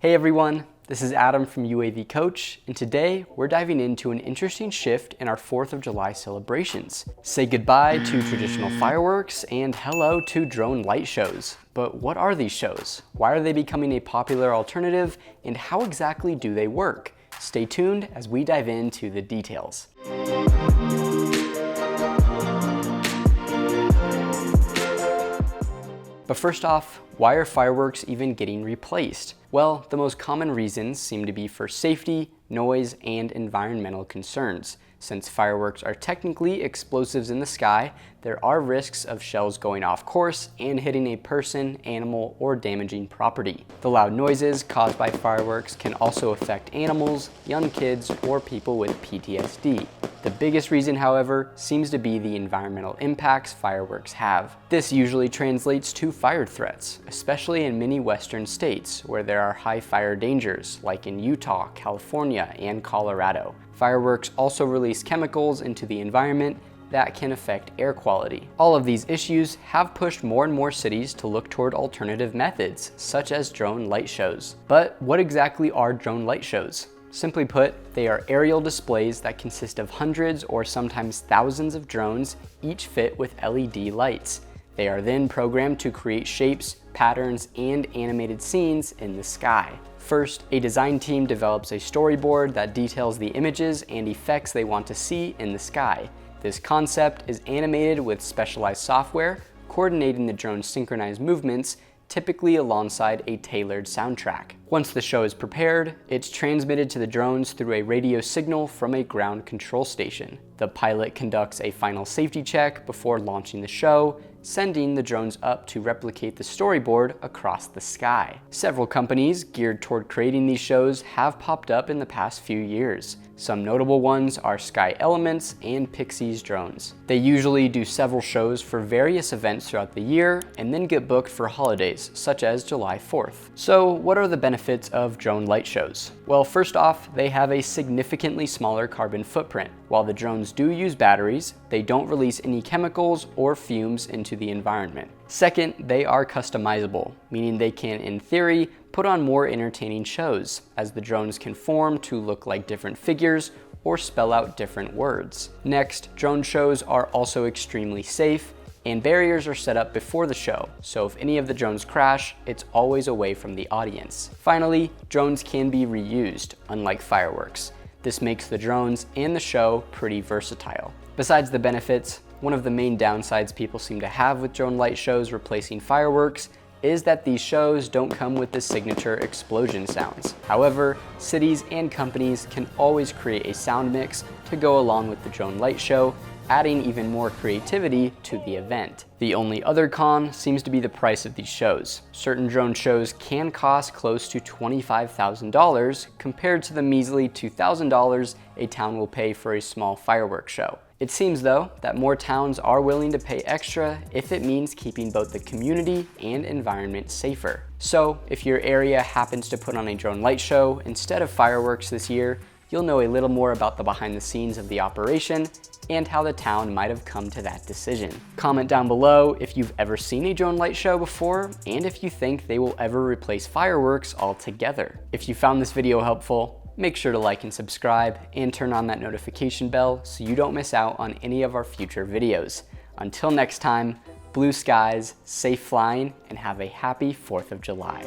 Hey everyone, this is Adam from UAV Coach, and today we're diving into an interesting shift in our 4th of July celebrations. Say goodbye to traditional fireworks and hello to drone light shows. But what are these shows? Why are they becoming a popular alternative, and how exactly do they work? Stay tuned as we dive into the details. But first off, why are fireworks even getting replaced? Well, the most common reasons seem to be for safety, noise, and environmental concerns. Since fireworks are technically explosives in the sky, there are risks of shells going off course and hitting a person, animal, or damaging property. The loud noises caused by fireworks can also affect animals, young kids, or people with PTSD. The biggest reason, however, seems to be the environmental impacts fireworks have. This usually translates to fire threats, especially in many western states where there are high fire dangers, like in Utah, California, and Colorado. Fireworks also release chemicals into the environment that can affect air quality. All of these issues have pushed more and more cities to look toward alternative methods, such as drone light shows. But what exactly are drone light shows? Simply put, they are aerial displays that consist of hundreds or sometimes thousands of drones, each fit with LED lights. They are then programmed to create shapes, patterns, and animated scenes in the sky. First, a design team develops a storyboard that details the images and effects they want to see in the sky. This concept is animated with specialized software, coordinating the drone's synchronized movements, typically alongside a tailored soundtrack. Once the show is prepared, it's transmitted to the drones through a radio signal from a ground control station. The pilot conducts a final safety check before launching the show, sending the drones up to replicate the storyboard across the sky. Several companies geared toward creating these shows have popped up in the past few years. Some notable ones are Sky Elements and Pixie's Drones. They usually do several shows for various events throughout the year and then get booked for holidays, such as July 4th. So what are the benefits of drone light shows? Well, first off, they have a significantly smaller carbon footprint. While the drones do use batteries, they don't release any chemicals or fumes into the environment. Second, they are customizable, meaning they can, in theory, put on more entertaining shows, as the drones can form to look like different figures or spell out different words. Next, drone shows are also extremely safe, and barriers are set up before the show, so if any of the drones crash, it's always away from the audience. Finally, drones can be reused, unlike fireworks. This makes the drones and the show pretty versatile. Besides the benefits, one of the main downsides people seem to have with drone light shows replacing fireworks is that these shows don't come with the signature explosion sounds. However, cities and companies can always create a sound mix to go along with the drone light show, adding even more creativity to the event. The only other con seems to be the price of these shows. Certain drone shows can cost close to $25,000 compared to the measly $2,000 a town will pay for a small fireworks show. It seems though that more towns are willing to pay extra if it means keeping both the community and environment safer. So if your area happens to put on a drone light show instead of fireworks this year, you'll know a little more about the behind the scenes of the operation and how the town might have come to that decision. Comment down below if you've ever seen a drone light show before and if you think they will ever replace fireworks altogether. If you found this video helpful, make sure to like and subscribe and turn on that notification bell so you don't miss out on any of our future videos. Until next time, blue skies, safe flying, and have a happy 4th of July.